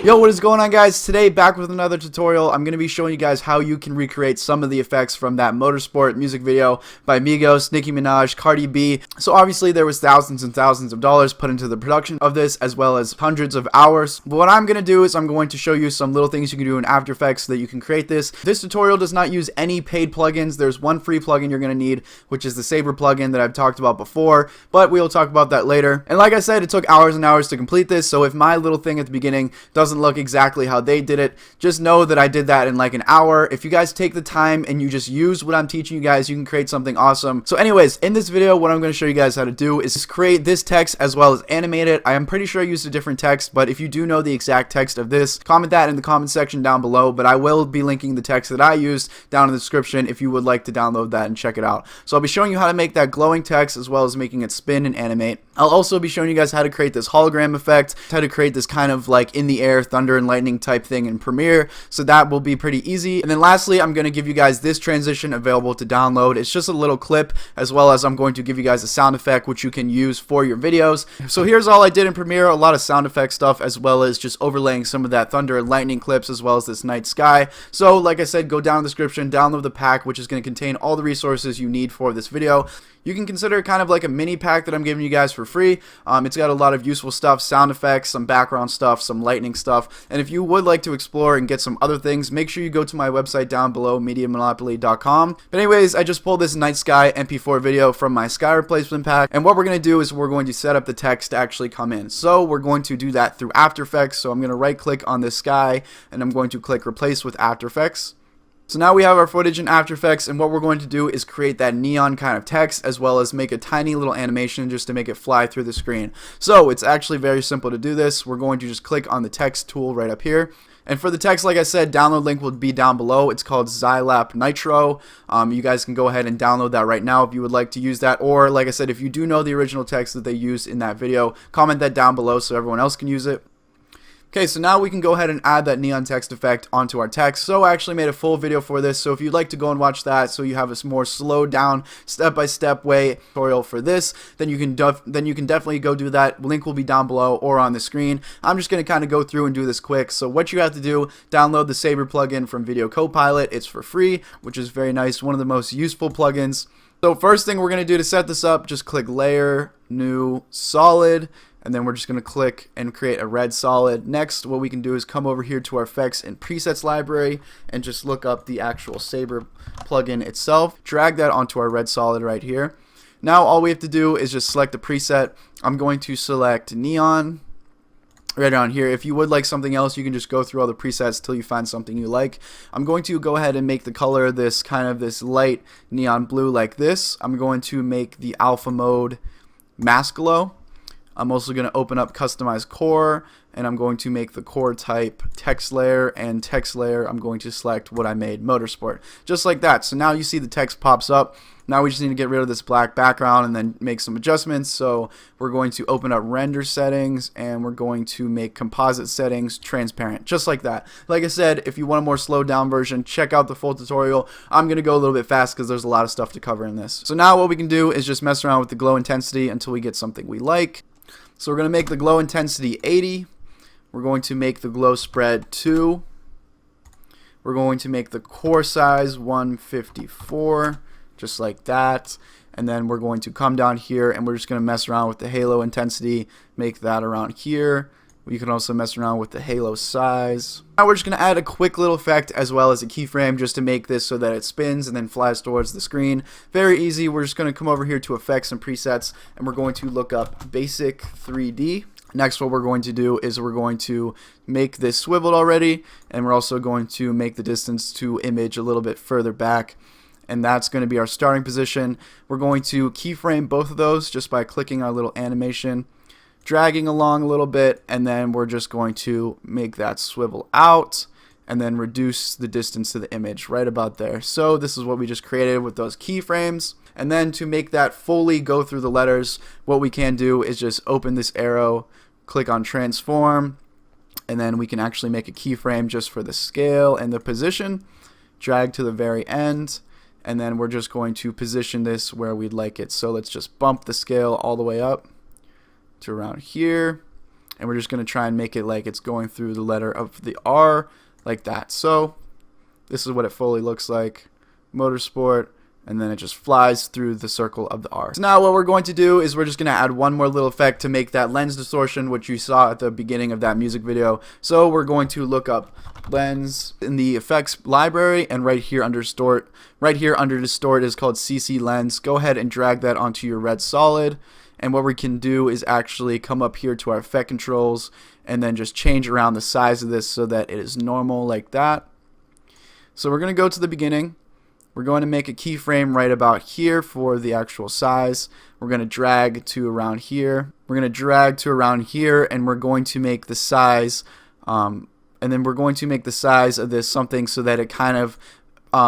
Yo, what is going on, guys? Today, back with another tutorial. I'm going to be showing you guys how you can recreate some of the effects from that Motorsport music video by Migos, Nicki Minaj, Cardi B. So obviously there was thousands and thousands of dollars put into the production of this, as well as hundreds of hours. But what I'm going to do is I'm going to show you some little things you can do in After Effects so that you can create this. This tutorial does not use any paid plugins. There's one free plugin you're going to need, which is the Saber plugin that I've talked about before, but we'll talk about that later. And like I said, it took hours and hours to complete this, so if my little thing at the beginning doesn't look exactly how they did it, just know that I did that in like an hour. If you guys take the time and you just use what I'm teaching you guys, you can create something awesome. So anyways, in this video, what I'm going to show you guys how to do is just create this text as well as animate it. I am pretty sure I used a different text, but if you do know the exact text of this, comment that in the comment section down below, but I will be linking the text that I used down in the description if you would like to download that and check it out. So I'll be showing you how to make that glowing text as well as making it spin and animate. I'll also be showing you guys how to create this hologram effect, how to create this kind of like in the air thunder and lightning type thing in Premiere, so that will be pretty easy. And then lastly, I'm going to give you guys this transition available to download. It's just a little clip, as well as I'm going to give you guys a sound effect which you can use for your videos. So here's all I did in Premiere, a lot of sound effect stuff, as well as just overlaying some of that thunder and lightning clips, as well as this night sky. So like I said, go down in the description, download the pack, which is going to contain all the resources you need for this video. You can consider it kind of like a mini pack that I'm giving you guys for free. It's got a lot of useful stuff, sound effects, some background stuff, some lightning stuff. And if you would like to explore and get some other things, make sure you go to my website down below, MediaMonopoly.com. But anyways, I just pulled this night sky MP4 video from my sky replacement pack. And what we're going to do is we're going to set up the text to actually come in. So we're going to do that through After Effects. So I'm going to right click on this sky and I'm going to click Replace with After Effects. So now we have our footage in After Effects, and what we're going to do is create that neon kind of text, as well as make a tiny little animation just to make it fly through the screen. So it's actually very simple to do this. We're going to just click on the text tool right up here. And for the text, like I said, download link will be down below. It's called Xylap Nitro. You guys can go ahead and download that right now if you would like to use that. Or like I said, if you do know the original text that they used in that video, comment that down below so everyone else can use it. Okay, so now we can go ahead and add that neon text effect onto our text. So I actually made a full video for this, so if you'd like to go and watch that so you have a more slowed down step-by-step way tutorial for this, then you can definitely go do that. Link will be down below or on the screen. I'm just going to kind of go through and do this quick. So what you have to do, download the Saber plugin from Video Copilot. It's for free, which is very nice, one of the most useful plugins. So first thing we're going to do to set this up, just click Layer, New, Solid, and then we're just going to click and create a red solid. Next, what we can do is come over here to our effects and presets library and just look up the actual Saber plugin itself. Drag that onto our red solid right here. Now all we have to do is just select the preset. I'm going to select neon right down here. If you would like something else, you can just go through all the presets till you find something you like. I'm going to go ahead and make the color this kind of this light neon blue like this. I'm going to make the alpha mode mask glow. I'm also going to open up customize core, and I'm going to make the core type text layer, and text layer I'm going to select what I made, Motorsport, just like that. So now you see the text pops up. Now we just need to get rid of this black background and then make some adjustments. So we're going to open up render settings, and we're going to make composite settings transparent, just like that. Like I said, if you want a more slowed down version, check out the full tutorial. I'm going to go a little bit fast because there's a lot of stuff to cover in this. So now what we can do is just mess around with the glow intensity until we get something we like. So we're going to make the glow intensity 80. We're going to make the glow spread 2. We're going to make the core size 154, just like that. And then we're going to come down here and we're just going to mess around with the halo intensity, make that around here. You can also mess around with the halo size. Now we're just going to add a quick little effect as well as a keyframe just to make this so that it spins and then flies towards the screen. Very easy. We're just going to come over here to effects and presets, and we're going to look up basic 3D. Next, what we're going to do is we're going to make this swiveled already, and we're also going to make the distance to image a little bit further back. And that's going to be our starting position. We're going to keyframe both of those just by clicking our little animation, dragging along a little bit, and then we're just going to make that swivel out and then reduce the distance to the image right about there. So this is what we just created with those keyframes. And then to make that fully go through the letters, what we can do is just open this arrow, click on transform, and then we can actually make a keyframe just for the scale and the position, drag to the very end, and then we're just going to position this where we'd like it. So let's just bump the scale all the way up to around here, and we're just going to try and make it like it's going through the letter of the R, like that. So this is what it fully looks like. Motorsport, and then it just flies through the circle of the R. So now what we're going to do is we're just going to add one more little effect to make that lens distortion, which you saw at the beginning of that music video. So we're going to look up lens in the effects library, and right here under distort is called CC lens. Go ahead and drag that onto your red solid, and what we can do is actually come up here to our effect controls and then just change around the size of this so that it is normal like that. So we're going to go to the beginning. We're going to make a keyframe right about here for the actual size. We're going to drag to around here. We're going to drag to around here, and we're going to make the size, and then we're going to make the size of this something so that it kind of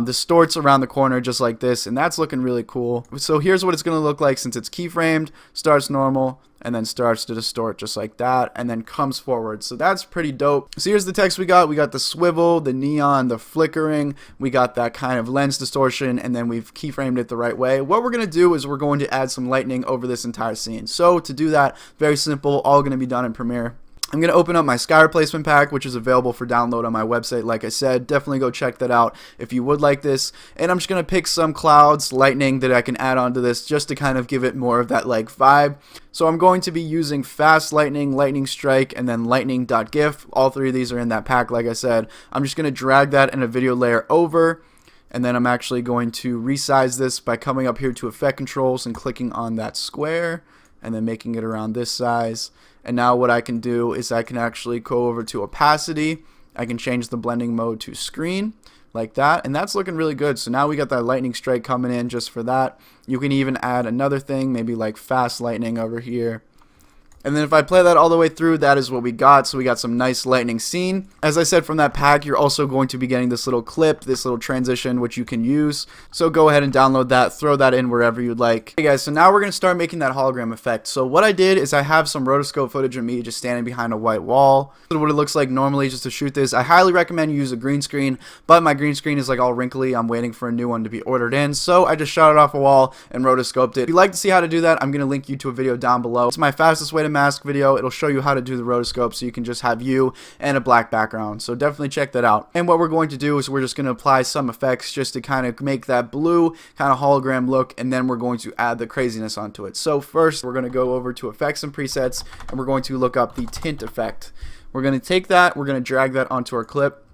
distorts around the corner just like this, and that's looking really cool. So here's what it's going to look like since it's keyframed. Starts normal and then starts to distort just like that, and then comes forward. So that's pretty dope. So here's the text we got. We got the swivel, the neon, the flickering. We got that kind of lens distortion, and then we've keyframed it the right way. What we're going to do is we're going to add some lightning over this entire scene. So to do that, very simple, all going to be done in Premiere. I'm going to open up my sky replacement pack, which is available for download on my website. Like I said, definitely go check that out if you would like this. And I'm just going to pick some clouds, lightning that I can add onto this just to kind of give it more of that like vibe. So I'm going to be using fast lightning, lightning strike, and then lightning.gif. All three of these are in that pack, like I said. I'm just going to drag that in a video layer over. And then I'm actually going to resize this by coming up here to effect controls and clicking on that square and then making it around this size. And now what I can do is I can actually go over to opacity. I can change the blending mode to screen like that, and that's looking really good. So now we got that lightning strike coming in just for that. You can even add another thing, maybe like fast lightning over here. And then if I play that all the way through, that is what we got. So we got some nice lightning scene. As I said, from that pack, you're also going to be getting this little clip, this little transition, which you can use. So go ahead and download that, throw that in wherever you'd like. Hey guys, so now we're going to start making that hologram effect. So what I did is I have some rotoscope footage of me just standing behind a white wall. This is what it looks like normally just to shoot this. I highly recommend you use a green screen, but my green screen is like all wrinkly. I'm waiting for a new one to be ordered in. So I just shot it off a wall and rotoscoped it. If you'd like to see how to do that, I'm going to link you to a video down below. It's my fastest way to mask video. It'll show you how to do the rotoscope, so you can just have you and a black background. So definitely check that out. And what we're going to do is we're just going to apply some effects just to kind of make that blue kind of hologram look, and then we're going to add the craziness onto it. So first we're going to go over to effects and presets, and we're going to look up the tint effect. We're going to take that, we're going to drag that onto our clip.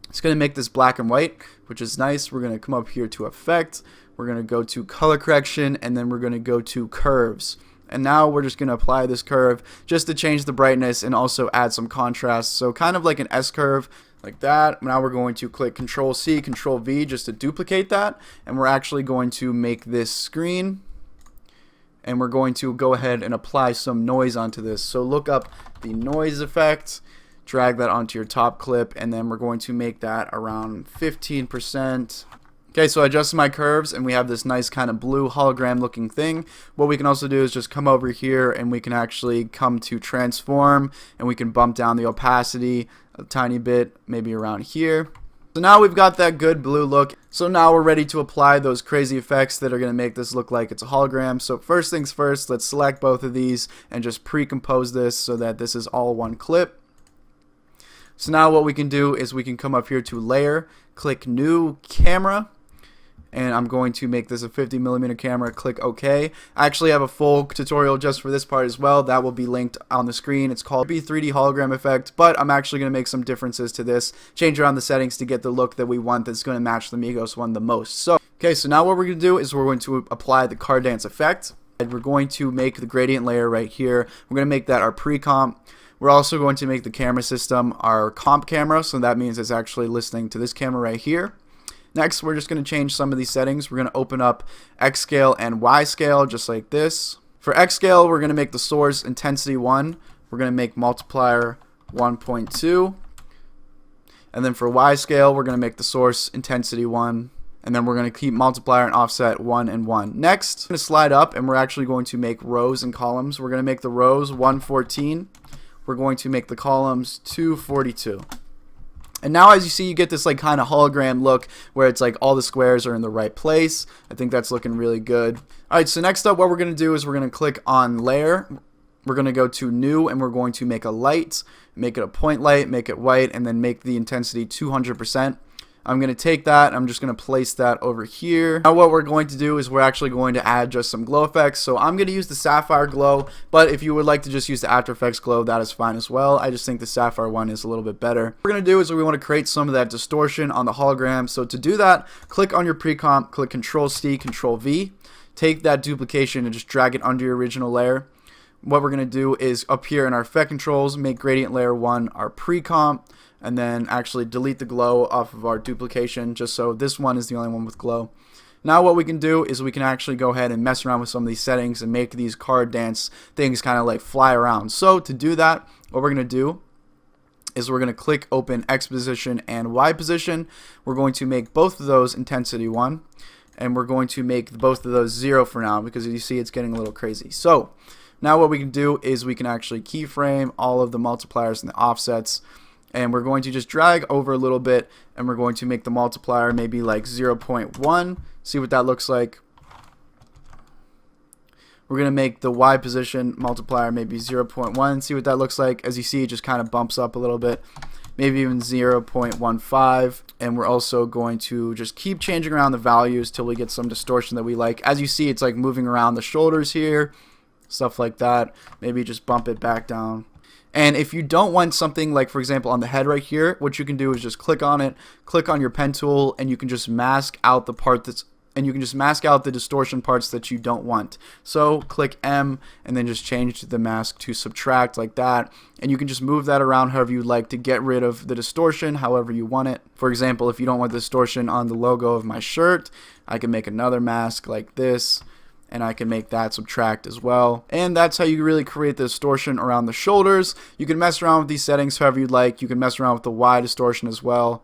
It's going to make this black and white, which is nice. We're going to come up here to effect, we're going to go to color correction, and then we're going to go to curves. And now we're just going to apply this curve just to change the brightness and also add some contrast. So kind of like an S curve like that. Now we're going to click Control C, Control V just to duplicate that. And we're actually going to make this screen. And we're going to go ahead and apply some noise onto this. So look up the noise effect, drag that onto your top clip, and then we're going to make that around 15%. Okay, so I adjusted my curves, and we have this nice kind of blue hologram looking thing. What we can also do is just come over here, and we can actually come to transform, and we can bump down the opacity a tiny bit, maybe around here. So now we've got that good blue look. So now we're ready to apply those crazy effects that are going to make this look like it's a hologram. So first things first, let's select both of these and just pre-compose this so that this is all one clip. So now what we can do is we can come up here to layer, click new camera, and I'm going to make this a 50mm camera, click OK. I actually have a full tutorial just for this part as well. That will be linked on the screen. It's called B3D hologram effect, but I'm actually going to make some differences to this, change around the settings to get the look that we want that's going to match the Migos one the most. So, okay, so now what we're going to do is we're going to apply the car dance effect. And we're going to make the gradient layer right here. We're going to make that our pre-comp. We're also going to make the camera system our comp camera, so that means it's actually listening to this camera right here. Next, we're just going to change some of these settings. We're going to open up X scale and Y scale just like this. For X scale, we're going to make the source intensity 1. We're going to make multiplier 1.2. And then for Y scale, we're going to make the source intensity 1. And then we're going to keep multiplier and offset 1 and 1. Next, we're going to slide up, and we're actually going to make rows and columns. We're going to make the rows 114. We're going to make the columns 242. And now as you see, you get this like kind of hologram look where it's like all the squares are in the right place. I think that's looking really good. Alright, so next up what we're going to do is we're going to click on layer, we're going to go to new, and we're going to make a light, make it a point light, make it white, and then make the intensity 200%. I'm going to take that, I'm just going to place that over here. Now what we're going to do is we're actually going to add just some glow effects. So I'm going to use the sapphire glow, but if you would like to just use the After Effects glow, that is fine as well. I just think the sapphire one is a little bit better. What we're going to do is we want to create some of that distortion on the hologram. So to do that, click on your pre-comp, click Control-C, Control-V, take that duplication and just drag it under your original layer. What we're going to do is up here in our effect controls, make gradient layer 1 our pre-comp, and then actually delete the glow off of our duplication, just so this one is the only one with glow. Now what we can do is we can actually go ahead and mess around with some of these settings and make these card dance things kind of like fly around. So to do that, what we're going to do is we're going to click open X position and Y position. We're going to make both of those intensity 1, and we're going to make both of those 0 for now, because you see it's getting a little crazy. So now what we can do is we can actually keyframe all of the multipliers and the offsets, and we're going to just drag over a little bit, and we're going to make the multiplier maybe like 0.1. See what that looks like. We're going to make the Y position multiplier maybe 0.1. See what that looks like. As you see, it just kind of bumps up a little bit. Maybe even 0.15. And we're also going to just keep changing around the values till we get some distortion that we like. As you see, it's like moving around the shoulders here, stuff like that. Maybe just bump it back down. And if you don't want something like, for example, on the head right here, what you can do is just click on it, click on your pen tool, and you can just mask out the part that's, and you can just mask out the distortion parts that you don't want. So click M and then just change the mask to subtract like that. And you can just move that around however you like to get rid of the distortion, however you want it. For example, if you don't want the distortion on the logo of my shirt, I can make another mask like this, and I can make that subtract as well. And that's how you really create the distortion around the shoulders. You can mess around with these settings however you'd like. You can mess around with the Y distortion as well,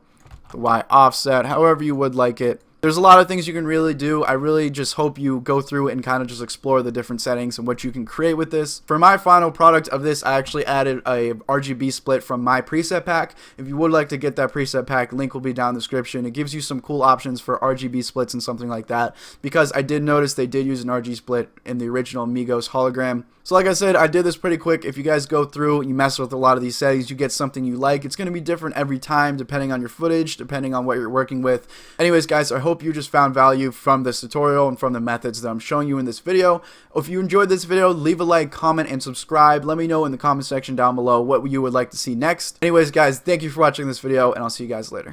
the Y offset, however you would like it. There's a lot of things you can really do. I really just hope you go through and kind of just explore the different settings and what you can create with this. For my final product of this, I actually added a RGB split from my preset pack. If you would like to get that preset pack, link will be down in the description. It gives you some cool options for RGB splits and something like that, because I did notice they did use an RGB split in the original Migos hologram. So like I said, I did this pretty quick. If you guys go through and you mess with a lot of these settings, you get something you like. It's going to be different every time depending on your footage, depending on what you're working with. Anyways, guys, I hope you just found value from this tutorial and from the methods that I'm showing you in this video. If you enjoyed this video, leave a like, comment, and subscribe. Let me know in the comment section down below what you would like to see next. Anyways, guys, thank you for watching this video, and I'll see you guys later.